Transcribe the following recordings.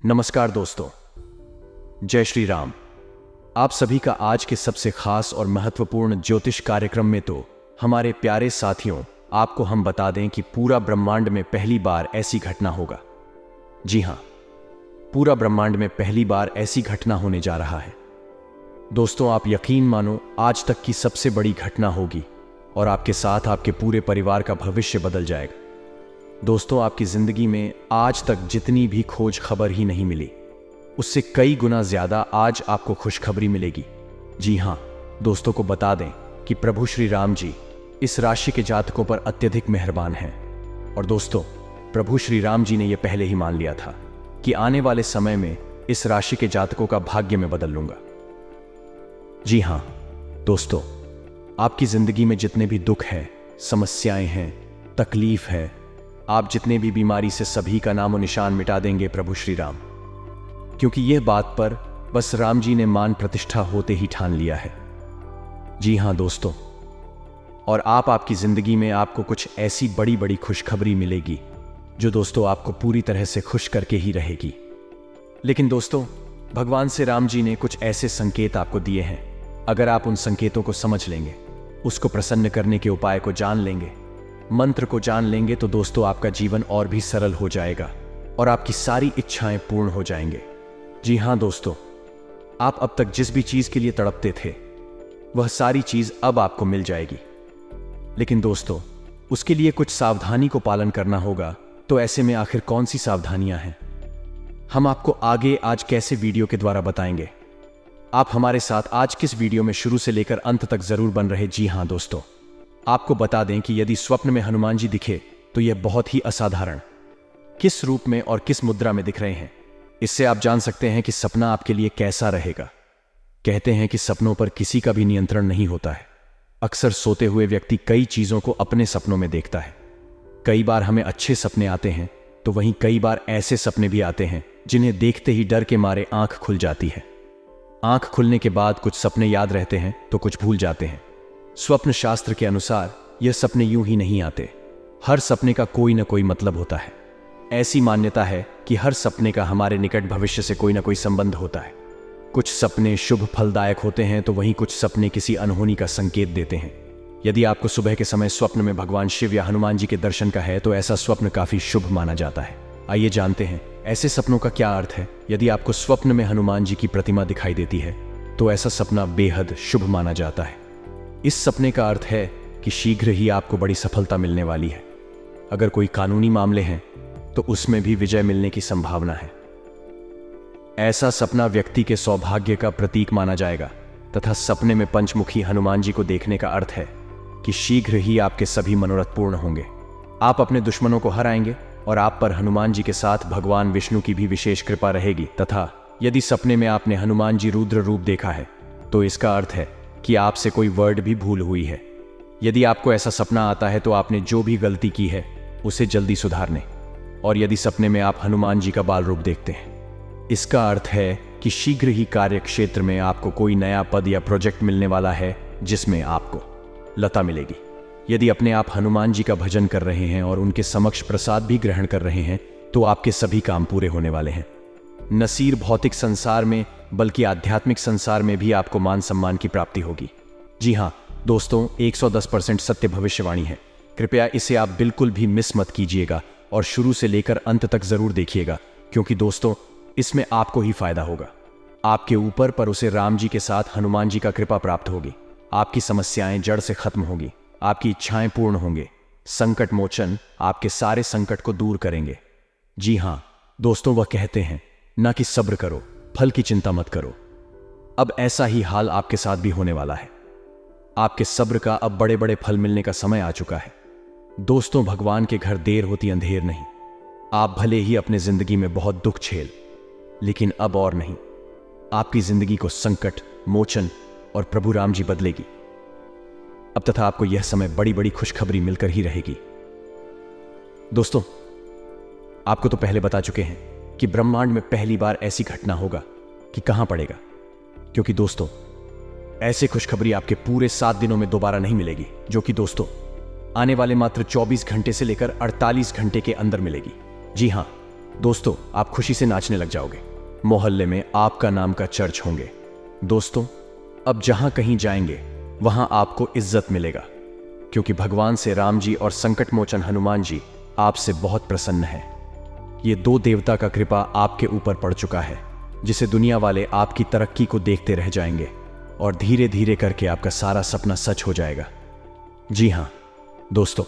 नमस्कार दोस्तों, जय श्री राम। आप सभी का आज के सबसे खास और महत्वपूर्ण ज्योतिष कार्यक्रम में तो हमारे प्यारे साथियों, आपको हम बता दें कि पूरा ब्रह्मांड में पहली बार ऐसी घटना होगा। जी हां, पूरा ब्रह्मांड में पहली बार ऐसी घटना होने जा रहा है। दोस्तों, आप यकीन मानो, आज तक की सबसे बड़ी घटना होगी और आपके साथ आपके पूरे परिवार का भविष्य बदल जाएगा। दोस्तों, आपकी जिंदगी में आज तक जितनी भी खोज खबर ही नहीं मिली, उससे कई गुना ज्यादा आज आपको खुशखबरी मिलेगी। जी हां, दोस्तों को बता दें कि प्रभु श्री राम जी इस राशि के जातकों पर अत्यधिक मेहरबान हैं। और दोस्तों, प्रभु श्री राम जी ने यह पहले ही मान लिया था कि आने वाले समय में इस राशि के जातकों का भाग्य मैं बदल लूंगा। जी हां दोस्तों, आपकी जिंदगी में जितने भी दुख है, समस्याएं हैं, तकलीफ है, आप जितने भी बीमारी से सभी का नामो निशान मिटा देंगे प्रभु श्री राम, क्योंकि यह बात पर बस राम जी ने मान प्रतिष्ठा होते ही ठान लिया है। जी हां दोस्तों, और आपकी जिंदगी में आपको कुछ ऐसी बड़ी बड़ी खुशखबरी मिलेगी जो दोस्तों आपको पूरी तरह से खुश करके ही रहेगी। लेकिन दोस्तों, भगवान से राम जी ने कुछ ऐसे संकेत आपको दिए हैं। अगर आप उन संकेतों को समझ लेंगे, उसको प्रसन्न करने के उपाय को जान लेंगे, मंत्र को जान लेंगे, तो दोस्तों आपका जीवन और भी सरल हो जाएगा और आपकी सारी इच्छाएं पूर्ण हो जाएंगे। जी हां दोस्तों, आप अब तक जिस भी चीज के लिए तड़पते थे, वह सारी चीज अब आपको मिल जाएगी। लेकिन दोस्तों, उसके लिए कुछ सावधानी को पालन करना होगा। तो ऐसे में आखिर कौन सी सावधानियां हैं, हम आपको आगे आज कैसे वीडियो के द्वारा बताएंगे। आप हमारे साथ आज किस वीडियो में शुरू से लेकर अंत तक जरूर बन रहे। जी हां दोस्तों, आपको बता दें कि यदि स्वप्न में हनुमान जी दिखे तो यह बहुत ही असाधारण, किस रूप में और किस मुद्रा में दिख रहे हैं, इससे आप जान सकते हैं कि सपना आपके लिए कैसा रहेगा। कहते हैं कि सपनों पर किसी का भी नियंत्रण नहीं होता है। अक्सर सोते हुए व्यक्ति कई चीजों को अपने सपनों में देखता है। कई बार हमें अच्छे सपने आते हैं, तो वहीं कई बार ऐसे सपने भी आते हैं जिन्हें देखते ही डर के मारे आंख खुल जाती है। आंख खुलने के बाद कुछ सपने याद रहते हैं तो कुछ भूल जाते हैं। स्वप्न शास्त्र के अनुसार यह सपने यूं ही नहीं आते, हर सपने का कोई ना कोई मतलब होता है। ऐसी मान्यता है कि हर सपने का हमारे निकट भविष्य से कोई ना कोई संबंध होता है। कुछ सपने शुभ फलदायक होते हैं, तो वहीं कुछ सपने किसी अनहोनी का संकेत देते हैं। यदि आपको सुबह के समय स्वप्न में भगवान शिव या हनुमान जी के दर्शन का है, तो ऐसा स्वप्न काफी शुभ माना जाता है। आइए जानते हैं ऐसे सपनों का क्या अर्थ है। यदि आपको स्वप्न में हनुमान जी की प्रतिमा दिखाई देती है, तो ऐसा सपना बेहद शुभ माना जाता है। इस सपने का अर्थ है कि शीघ्र ही आपको बड़ी सफलता मिलने वाली है। अगर कोई कानूनी मामले हैं तो उसमें भी विजय मिलने की संभावना है। ऐसा सपना व्यक्ति के सौभाग्य का प्रतीक माना जाएगा तथा सपने में पंचमुखी हनुमान जी को देखने का अर्थ है कि शीघ्र ही आपके सभी मनोरथ पूर्ण होंगे। आप अपने दुश्मनों को हराएंगे और आप पर हनुमान जी के साथ भगवान विष्णु की भी विशेष कृपा रहेगी। तथा यदि सपने में आपने हनुमान जी रुद्र रूप देखा है, तो इसका अर्थ है कि आपसे कोई वर्ड भी भूल हुई है। यदि आपको ऐसा सपना आता है तो आपने जो भी गलती की है उसे जल्दी सुधारने। और यदि सपने में आप हनुमान जी का बाल रूप देखते हैं, इसका अर्थ है कि शीघ्र ही कार्य क्षेत्र में आपको कोई नया पद या प्रोजेक्ट मिलने वाला है, जिसमें आपको लता मिलेगी। यदि अपने आप हनुमान जी का भजन कर रहे हैं और उनके समक्ष प्रसाद भी ग्रहण कर रहे हैं, तो आपके सभी काम पूरे होने वाले हैं। न सिर्फ भौतिक संसार में बल्कि आध्यात्मिक संसार में भी आपको मान सम्मान की प्राप्ति होगी। जी हां दोस्तों, 110% सत्य भविष्यवाणी है। कृपया इसे आप बिल्कुल भी मिस मत कीजिएगा और शुरू से लेकर अंत तक जरूर देखिएगा, क्योंकि दोस्तों इसमें आपको ही फायदा होगा। आपके ऊपर पर उसे राम जी के साथ हनुमान जी का कृपा प्राप्त होगी। आपकी समस्याएं जड़ से खत्म होगी, आपकी इच्छाएं पूर्ण होंगे। संकट मोचन आपके सारे संकट को दूर करेंगे। जी हां दोस्तों, वह कहते हैं ना कि सब्र करो, फल की चिंता मत करो। अब ऐसा ही हाल आपके साथ भी होने वाला है। आपके सब्र का अब बड़े बड़े फल मिलने का समय आ चुका है। दोस्तों, भगवान के घर देर होती अंधेर नहीं। आप भले ही अपने जिंदगी में बहुत दुख झेल, लेकिन अब और नहीं। आपकी जिंदगी को संकट मोचन और प्रभु राम जी बदलेगी। अब तथा आपको यह समय बड़ी बड़ी खुशखबरी मिलकर ही रहेगी। दोस्तों, आपको तो पहले बता चुके हैं कि ब्रह्मांड में पहली बार ऐसी घटना होगा कि कहां पड़ेगा, क्योंकि दोस्तों ऐसी खुशखबरी आपके पूरे 7 दिनों में दोबारा नहीं मिलेगी, जो कि दोस्तों आने वाले मात्र 24 घंटे से लेकर 48 घंटे के अंदर मिलेगी। जी हां, दोस्तों, आप खुशी से नाचने लग जाओगे। मोहल्ले में आपका नाम का चर्च होंगे। दोस्तों, अब जहां कहीं जाएंगे वहां आपको इज्जत मिलेगा, क्योंकि भगवान से राम जी और संकट मोचन हनुमान जी आपसे बहुत प्रसन्न हैं। ये दो देवता का कृपा आपके ऊपर पड़ चुका है, जिसे दुनिया वाले आपकी तरक्की को देखते रह जाएंगे और धीरे धीरे करके आपका सारा सपना सच हो जाएगा। जी हाँ दोस्तों,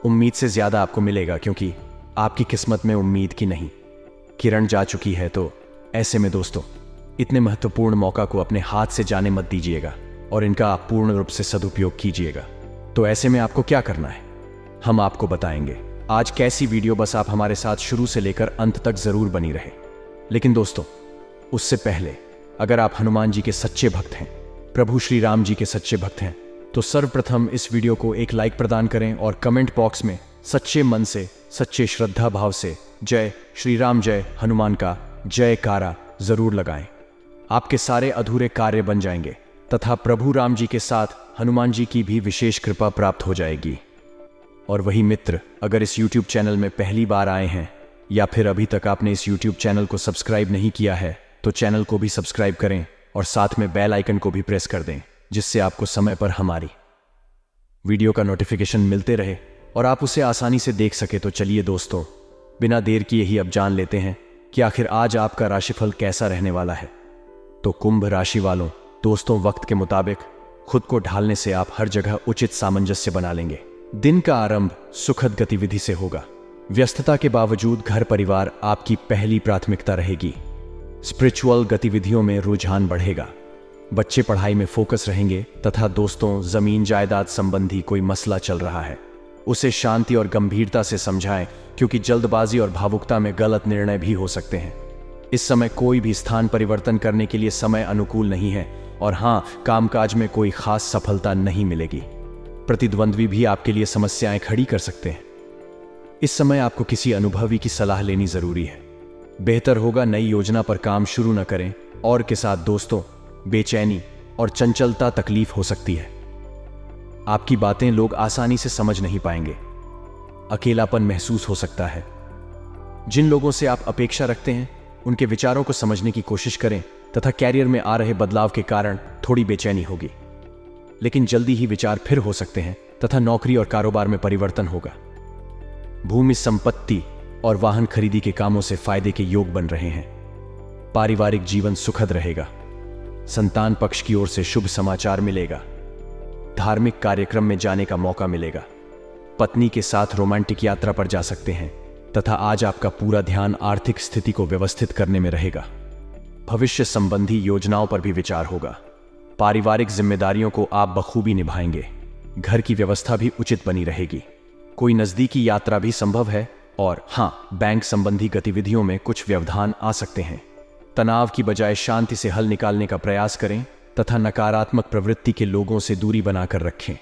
उम्मीद से ज्यादा आपको मिलेगा, क्योंकि आपकी किस्मत में उम्मीद की नहीं, किरण जा चुकी है। तो ऐसे में दोस्तों, इतने महत्वपूर्ण मौका को अपने हाथ से जाने मत दीजिएगा और इनका आप पूर्ण रूप से सदुपयोग कीजिएगा। तो ऐसे में आपको क्या करना है, हम आपको बताएंगे। आज कैसी वीडियो, बस आप हमारे साथ शुरू से लेकर अंत तक जरूर बनी रहे। लेकिन दोस्तों, उससे पहले अगर आप हनुमान जी के सच्चे भक्त हैं, प्रभु श्री राम जी के सच्चे भक्त हैं, तो सर्वप्रथम इस वीडियो को एक लाइक प्रदान करें और कमेंट बॉक्स में सच्चे मन से, सच्चे श्रद्धा भाव से जय श्री राम, जय हनुमान का जयकारा जरूर लगाएं। आपके सारे अधूरे कार्य बन जाएंगे तथा प्रभु राम जी के साथ हनुमान जी की भी विशेष कृपा प्राप्त हो जाएगी। और वही मित्र, अगर इस YouTube चैनल में पहली बार आए हैं या फिर अभी तक आपने इस YouTube चैनल को सब्सक्राइब नहीं किया है, तो चैनल को भी सब्सक्राइब करें और साथ में बेल आइकन को भी प्रेस कर दें, जिससे आपको समय पर हमारी वीडियो का नोटिफिकेशन मिलते रहे और आप उसे आसानी से देख सके। तो चलिए दोस्तों, बिना देर किए ही अब जान लेते हैं कि आखिर आज आपका राशिफल कैसा रहने वाला है। तो कुंभ राशि वालों, दोस्तों, वक्त के मुताबिक खुद को ढालने से आप हर जगह उचित सामंजस्य बना लेंगे। दिन का आरंभ सुखद गतिविधि से होगा। व्यस्तता के बावजूद घर परिवार आपकी पहली प्राथमिकता रहेगी। स्पिरिचुअल गतिविधियों में रुझान बढ़ेगा। बच्चे पढ़ाई में फोकस रहेंगे तथा दोस्तों, जमीन जायदाद संबंधी कोई मसला चल रहा है, उसे शांति और गंभीरता से समझाएं, क्योंकि जल्दबाजी और भावुकता में गलत निर्णय भी हो सकते हैं। इस समय कोई भी स्थान परिवर्तन करने के लिए समय अनुकूल नहीं है और हाँ, कामकाज में कोई खास सफलता नहीं मिलेगी। प्रतिद्वंद्वी भी आपके लिए समस्याएं खड़ी कर सकते हैं। इस समय आपको किसी अनुभवी की सलाह लेनी जरूरी है। बेहतर होगा नई योजना पर काम शुरू न करें और के साथ दोस्तों, बेचैनी और चंचलता तकलीफ हो सकती है। आपकी बातें लोग आसानी से समझ नहीं पाएंगे। अकेलापन महसूस हो सकता है। जिन लोगों से आप अपेक्षा रखते हैं उनके विचारों को समझने की कोशिश करें तथा कैरियर में आ रहे बदलाव के कारण थोड़ी बेचैनी होगी, लेकिन जल्दी ही विचार फिर हो सकते हैं तथा नौकरी और कारोबार में परिवर्तन होगा। भूमि संपत्ति और वाहन खरीदी के कामों से फायदे के योग बन रहे हैं। पारिवारिक जीवन सुखद रहेगा। संतान पक्ष की ओर से शुभ समाचार मिलेगा। धार्मिक कार्यक्रम में जाने का मौका मिलेगा। पत्नी के साथ रोमांटिक यात्रा पर जा सकते हैं तथा आज आपका पूरा ध्यान आर्थिक स्थिति को व्यवस्थित करने में रहेगा। भविष्य संबंधी योजनाओं पर भी विचार होगा। पारिवारिक जिम्मेदारियों को आप बखूबी निभाएंगे। घर की व्यवस्था भी उचित बनी रहेगी। कोई नजदीकी यात्रा भी संभव है और हाँ, बैंक संबंधी गतिविधियों में कुछ व्यवधान आ सकते हैं। तनाव की बजाय शांति से हल निकालने का प्रयास करें तथा नकारात्मक प्रवृत्ति के लोगों से दूरी बनाकर रखें,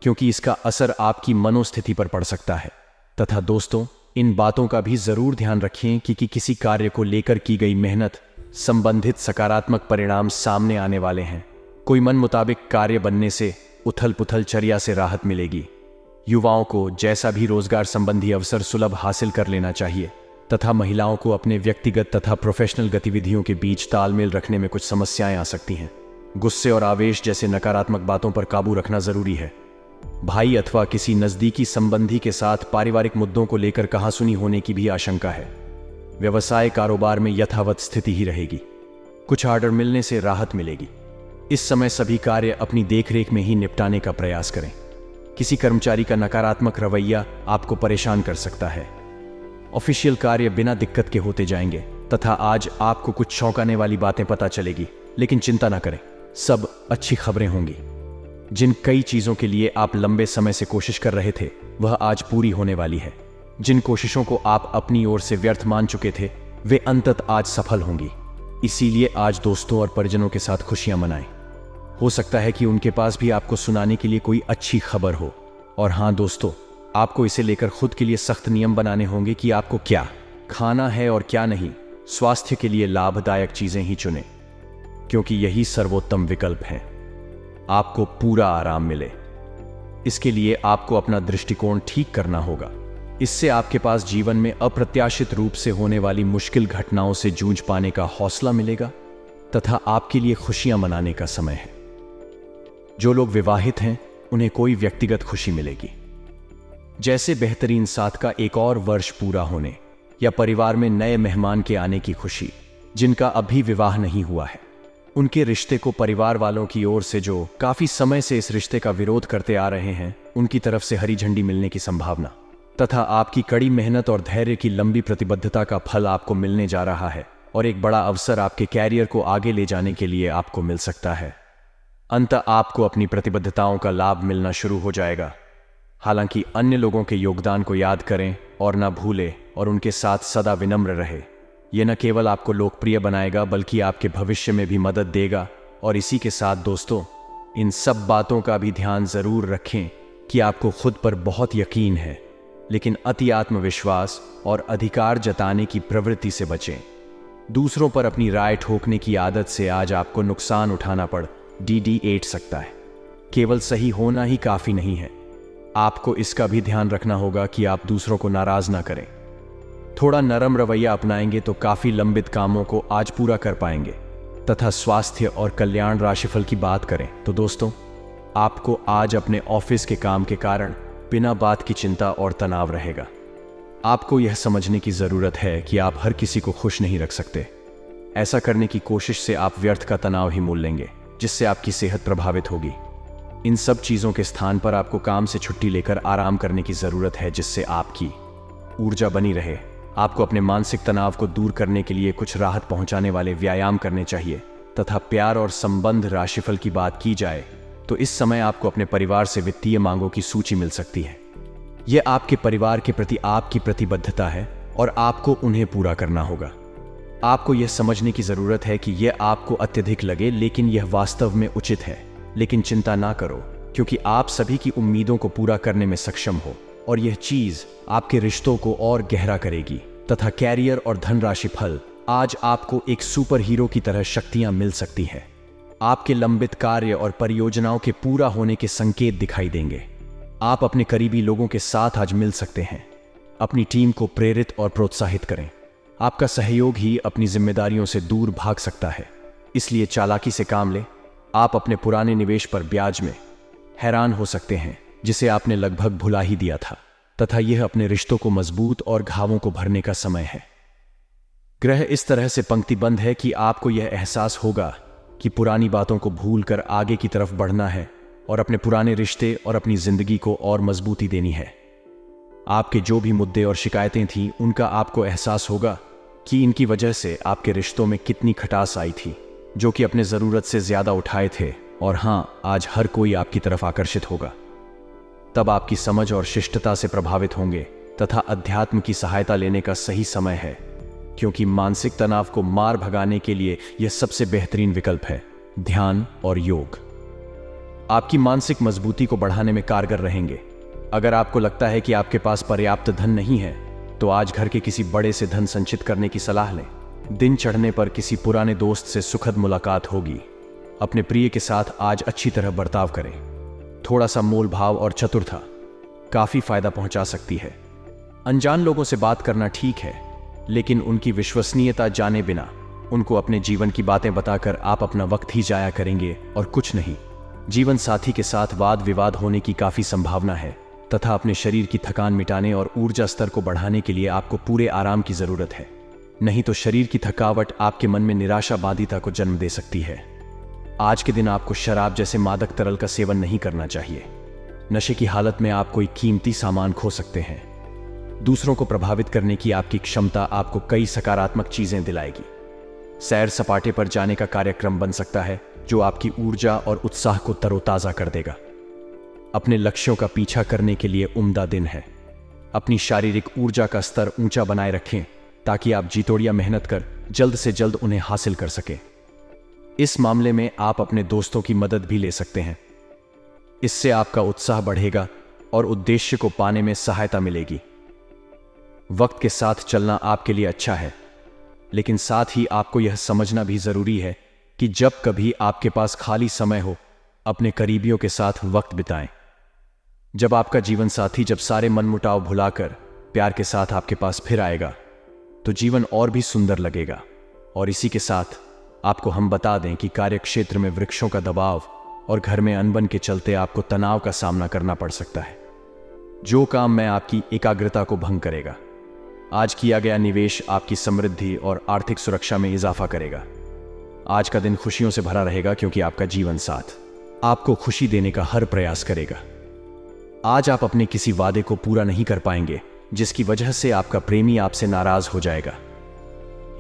क्योंकि इसका असर आपकी मनोस्थिति पर पड़ सकता है। तथा दोस्तों, इन बातों का भी जरूर ध्यान रखें कि किसी कार्य को लेकर की गई मेहनत संबंधित सकारात्मक परिणाम सामने आने वाले हैं। कोई मन मुताबिक कार्य बनने से उथल पुथल चर्या से राहत मिलेगी। युवाओं को जैसा भी रोजगार संबंधी अवसर सुलभ हासिल कर लेना चाहिए तथा महिलाओं को अपने व्यक्तिगत तथा प्रोफेशनल गतिविधियों के बीच तालमेल रखने में कुछ समस्याएं आ सकती हैं। गुस्से और आवेश जैसे नकारात्मक बातों पर काबू रखना जरूरी है। भाई अथवा किसी नजदीकी संबंधी के साथ पारिवारिक मुद्दों को लेकर कहासुनी होने की भी आशंका है। व्यवसाय कारोबार में यथावत स्थिति ही रहेगी। कुछ ऑर्डर मिलने से राहत मिलेगी। इस समय सभी कार्य अपनी देखरेख में ही निपटाने का प्रयास करें। किसी कर्मचारी का नकारात्मक रवैया आपको परेशान कर सकता है। ऑफिशियल कार्य बिना दिक्कत के होते जाएंगे तथा आज आपको कुछ चौंकाने वाली बातें पता चलेगी, लेकिन चिंता ना करें, सब अच्छी खबरें होंगी। जिन कई चीजों के लिए आप लंबे समय से कोशिश कर रहे थे, वह आज पूरी होने वाली है। जिन कोशिशों को आप अपनी ओर से व्यर्थ मान चुके थे, वे अंततः आज सफल होंगी। इसीलिए आज दोस्तों और परिजनों के साथ खुशियां मनाएं। हो सकता है कि उनके पास भी आपको सुनाने के लिए कोई अच्छी खबर हो। और हाँ दोस्तों, आपको इसे लेकर खुद के लिए सख्त नियम बनाने होंगे कि आपको क्या खाना है और क्या नहीं। स्वास्थ्य के लिए लाभदायक चीजें ही चुनें, क्योंकि यही सर्वोत्तम विकल्प है। आपको पूरा आराम मिले, इसके लिए आपको अपना दृष्टिकोण ठीक करना होगा। इससे आपके पास जीवन में अप्रत्याशित रूप से होने वाली मुश्किल घटनाओं से जूझ पाने का हौसला मिलेगा तथा आपके लिए खुशियां मनाने का समय है। जो लोग विवाहित हैं उन्हें कोई व्यक्तिगत खुशी मिलेगी, जैसे बेहतरीन साथ का एक और वर्ष पूरा होने या परिवार में नए मेहमान के आने की खुशी। जिनका अभी विवाह नहीं हुआ है उनके रिश्ते को परिवार वालों की ओर से, जो काफी समय से इस रिश्ते का विरोध करते आ रहे हैं, उनकी तरफ से हरी झंडी मिलने की संभावना तथा आपकी कड़ी मेहनत और धैर्य की लंबी प्रतिबद्धता का फल आपको मिलने जा रहा है और एक बड़ा अवसर आपके कैरियर को आगे ले जाने के लिए आपको मिल सकता है। अंततः आपको अपनी प्रतिबद्धताओं का लाभ मिलना शुरू हो जाएगा। हालांकि अन्य लोगों के योगदान को याद करें और ना भूलें और उनके साथ सदा विनम्र रहे। यह न केवल आपको लोकप्रिय बनाएगा बल्कि आपके भविष्य में भी मदद देगा। और इसी के साथ दोस्तों, इन सब बातों का भी ध्यान जरूर रखें कि आपको खुद पर बहुत यकीन है, लेकिन अति आत्मविश्वास और अधिकार जताने की प्रवृत्ति से बचें। दूसरों पर अपनी राय ठोकने की आदत से आज आपको नुकसान उठाना पड़ DD8 सकता है। केवल सही होना ही काफी नहीं है, आपको इसका भी ध्यान रखना होगा कि आप दूसरों को नाराज ना करें। थोड़ा नरम रवैया अपनाएंगे तो काफी लंबित कामों को आज पूरा कर पाएंगे। तथा स्वास्थ्य और कल्याण राशिफल की बात करें तो दोस्तों, आपको आज अपने ऑफिस के काम के कारण बिना बात की चिंता और तनाव रहेगा। आपको यह समझने की जरूरत है कि आप हर किसी को खुश नहीं रख सकते। ऐसा करने की कोशिश से आप व्यर्थ का तनाव ही मोल लेंगे, जिससे आपकी सेहत प्रभावित होगी। इन सब चीजों के स्थान पर आपको काम से छुट्टी लेकर आराम करने की जरूरत है, जिससे आपकी ऊर्जा बनी रहे। आपको अपने मानसिक तनाव को दूर करने के लिए कुछ राहत पहुंचाने वाले व्यायाम करने चाहिए। तथा प्यार और संबंध राशिफल की बात की जाए तो इस समय आपको अपने परिवार से वित्तीय मांगों की सूची मिल सकती है। यह आपके परिवार के प्रति आपकी प्रतिबद्धता है और आपको उन्हें पूरा करना होगा। आपको यह समझने की जरूरत है कि यह आपको अत्यधिक लगे, लेकिन यह वास्तव में उचित है। लेकिन चिंता ना करो, क्योंकि आप सभी की उम्मीदों को पूरा करने में सक्षम हो और यह चीज आपके रिश्तों को और गहरा करेगी। तथा कैरियर और धनराशि फल, आज आपको एक सुपर हीरो की तरह शक्तियां मिल सकती है। आपके लंबित कार्य और परियोजनाओं के पूरा होने के संकेत दिखाई देंगे। आप अपने करीबी लोगों के साथ आज मिल सकते हैं। अपनी टीम को प्रेरित और प्रोत्साहित करें। आपका सहयोग ही अपनी जिम्मेदारियों से दूर भाग सकता है, इसलिए चालाकी से काम लें। आप अपने पुराने निवेश पर ब्याज में हैरान हो सकते हैं, जिसे आपने लगभग भुला ही दिया था। तथा यह अपने रिश्तों को मजबूत और घावों को भरने का समय है। ग्रह इस तरह से पंक्तिबंद है कि आपको यह एहसास होगा कि पुरानी बातों को भूलकर आगे की तरफ बढ़ना है और अपने पुराने रिश्ते और अपनी जिंदगी को और मजबूती देनी है। आपके जो भी मुद्दे और शिकायतें थीं, उनका आपको एहसास होगा कि इनकी वजह से आपके रिश्तों में कितनी खटास आई थी, जो कि अपने जरूरत से ज्यादा उठाए थे। और हां, आज हर कोई आपकी तरफ आकर्षित होगा। तब आपकी समझ और शिष्टता से प्रभावित होंगे तथा अध्यात्म की सहायता लेने का सही समय है, क्योंकि मानसिक तनाव को मार भगाने के लिए यह सबसे बेहतरीन विकल्प है। ध्यान और योग आपकी मानसिक मजबूती को बढ़ाने में कारगर रहेंगे। अगर आपको लगता है कि आपके पास पर्याप्त धन नहीं है, तो आज घर के किसी बड़े से धन संचित करने की सलाह लें। दिन चढ़ने पर किसी पुराने दोस्त से सुखद मुलाकात होगी। अपने प्रिय के साथ आज अच्छी तरह बर्ताव करें। थोड़ा सा मोल भाव और चतुरता काफी फायदा पहुंचा सकती है। अनजान लोगों से बात करना ठीक है, लेकिन उनकी विश्वसनीयता जाने बिना उनको अपने जीवन की बातें बताकर आप अपना वक्त ही जाया करेंगे और कुछ नहीं। जीवन साथी के साथ वाद विवाद होने की काफी संभावना है तथा अपने शरीर की थकान मिटाने और ऊर्जा स्तर को बढ़ाने के लिए आपको पूरे आराम की जरूरत है। नहीं तो शरीर की थकावट आपके मन में निराशावादिता को जन्म दे सकती है। आज के दिन आपको शराब जैसे मादक तरल का सेवन नहीं करना चाहिए। नशे की हालत में आप कोई कीमती सामान खो सकते हैं। दूसरों को प्रभावित करने की आपकी क्षमता आपको कई सकारात्मक चीजें दिलाएगी। सैर सपाटे पर जाने का कार्यक्रम बन सकता है, जो आपकी ऊर्जा और उत्साह को तरोताजा कर देगा। अपने लक्ष्यों का पीछा करने के लिए उम्दा दिन है। अपनी शारीरिक ऊर्जा का स्तर ऊंचा बनाए रखें, ताकि आप जीतोड़िया मेहनत कर जल्द से जल्द उन्हें हासिल कर सकें। इस मामले में आप अपने दोस्तों की मदद भी ले सकते हैं। इससे आपका उत्साह बढ़ेगा और उद्देश्य को पाने में सहायता मिलेगी। वक्त के साथ चलना आपके लिए अच्छा है, लेकिन साथ ही आपको यह समझना भी जरूरी है कि जब कभी आपके पास खाली समय हो, अपने करीबियों के साथ वक्त बिताएं। जब आपका जीवन साथी जब सारे मनमुटाव भुलाकर प्यार के साथ आपके पास फिर आएगा तो जीवन और भी सुंदर लगेगा। और इसी के साथ आपको हम बता दें कि कार्यक्षेत्र में वृक्षों का दबाव और घर में अनबन के चलते आपको तनाव का सामना करना पड़ सकता है, जो काम में आपकी एकाग्रता को भंग करेगा। आज किया गया निवेश आपकी समृद्धि और आर्थिक सुरक्षा में इजाफा करेगा। आज का दिन खुशियों से भरा रहेगा क्योंकि आपका जीवन साथ आपको खुशी देने का हर प्रयास करेगा। आज आप अपने किसी वादे को पूरा नहीं कर पाएंगे जिसकी वजह से आपका प्रेमी आपसे नाराज हो जाएगा।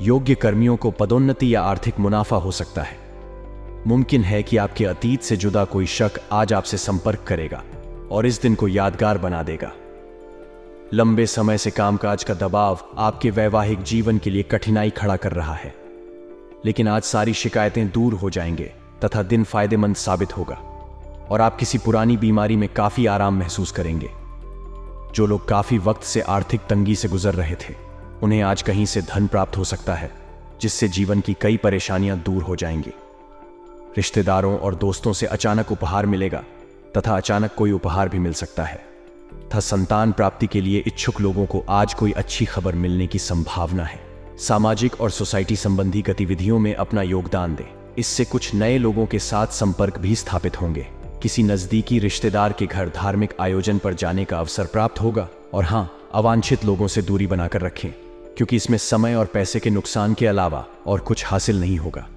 योग्य कर्मियों को पदोन्नति या आर्थिक मुनाफा हो सकता है। मुमकिन है कि आपके अतीत से जुदा कोई शख्स आज आपसे संपर्क करेगा और इस दिन को यादगार बना देगा। लंबे समय से कामकाज का दबाव आपके वैवाहिक जीवन के लिए कठिनाई खड़ा कर रहा है, लेकिन आज सारी शिकायतें दूर हो जाएंगे तथा दिन फायदेमंद साबित होगा और आप किसी पुरानी बीमारी में काफी आराम महसूस करेंगे। जो लोग काफी वक्त से आर्थिक तंगी से गुजर रहे थे, उन्हें आज कहीं से धन प्राप्त हो सकता है जिससे जीवन की कई परेशानियां दूर हो जाएंगी। रिश्तेदारों और दोस्तों से अचानक उपहार मिलेगा तथा अचानक कोई उपहार भी मिल सकता है तथा संतान प्राप्ति के लिए इच्छुक लोगों को आज कोई अच्छी खबर मिलने की संभावना है। सामाजिक और सोसाइटी संबंधी गतिविधियों में अपना योगदान दें, इससे कुछ नए लोगों के साथ संपर्क भी स्थापित होंगे। किसी नजदीकी रिश्तेदार के घर धार्मिक आयोजन पर जाने का अवसर प्राप्त होगा। और हाँ, अवांछित लोगों से दूरी बनाकर रखें क्योंकि इसमें समय और पैसे के नुकसान के अलावा और कुछ हासिल नहीं होगा।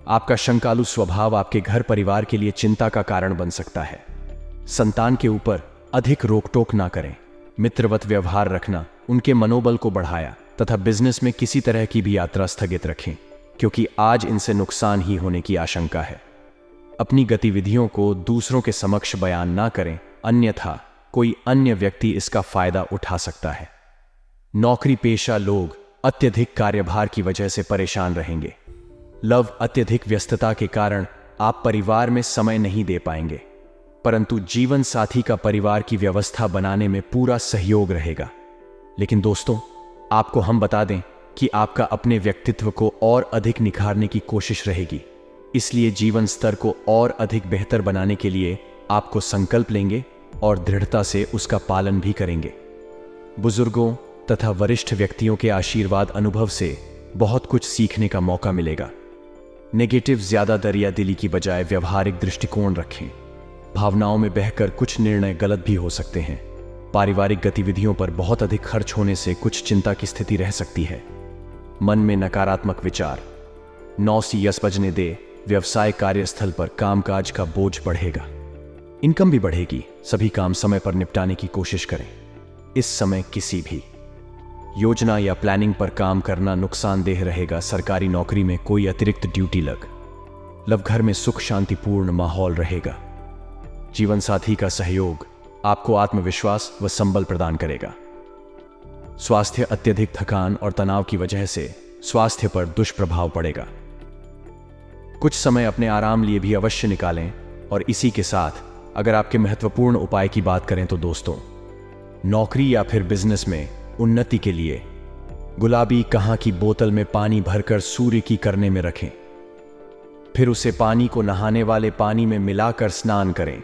आपका शंकालु स्वभाव आपके घर परिवार के लिए चिंता का कारण बन सकता है। संतान के ऊपर अधिक रोक टोक ना करें। मित्रवत व्यवहार रखना उनके मनोबल को बढ़ाया तथा बिजनेस में किसी तरह की भी यात्रा स्थगित रखें क्योंकि आज इनसे नुकसान ही होने की आशंका है। अपनी गतिविधियों को दूसरों के समक्ष बयान ना करें, अन्यथा कोई अन्य व्यक्ति इसका फायदा उठा सकता है। नौकरी पेशा लोग अत्यधिक कार्यभार की वजह से परेशान रहेंगे। अत्यधिक व्यस्तता के कारण आप परिवार में समय नहीं दे पाएंगे, परंतु जीवन साथी का परिवार की व्यवस्था बनाने में पूरा सहयोग रहेगा। लेकिन दोस्तों, आपको हम बता दें कि आपका अपने व्यक्तित्व को और अधिक निखारने की कोशिश रहेगी। इसलिए जीवन स्तर को और अधिक बेहतर बनाने के लिए आपको संकल्प लेंगे और दृढ़ता से उसका पालन भी करेंगे। बुजुर्गों तथा वरिष्ठ व्यक्तियों के आशीर्वाद अनुभव से बहुत कुछ सीखने का मौका मिलेगा। नेगेटिव ज्यादा दरियादिली की बजाय व्यवहारिक दृष्टिकोण रखें। भावनाओं में बहकर कुछ निर्णय गलत भी हो सकते हैं। पारिवारिक गतिविधियों पर बहुत अधिक खर्च होने से कुछ चिंता की स्थिति रह सकती है। मन में नकारात्मक विचार। 9 सी 10 बजने दे। व्यवसाय कार्यस्थल पर कामकाज का बोझ बढ़ेगा, इनकम भी बढ़ेगी। सभी काम समय पर निपटाने की कोशिश करें। इस समय किसी भी योजना या प्लानिंग पर काम करना नुकसानदेह रहेगा। सरकारी नौकरी में कोई अतिरिक्त ड्यूटी घर में सुख शांतिपूर्ण माहौल रहेगा। जीवन साथी का सहयोग आपको आत्मविश्वास व संबल प्रदान करेगा। स्वास्थ्य अत्यधिक थकान और तनाव की वजह से स्वास्थ्य पर दुष्प्रभाव पड़ेगा। कुछ समय अपने आराम लिए भी अवश्य निकालें। और इसी के साथ अगर आपके महत्वपूर्ण उपाय की बात करें तो दोस्तों, नौकरी या फिर बिजनेस में उन्नति के लिए गुलाबी कहाँ की बोतल में पानी भरकर सूर्य की करने में रखें, फिर उसे पानी को नहाने वाले पानी में मिलाकर स्नान करें।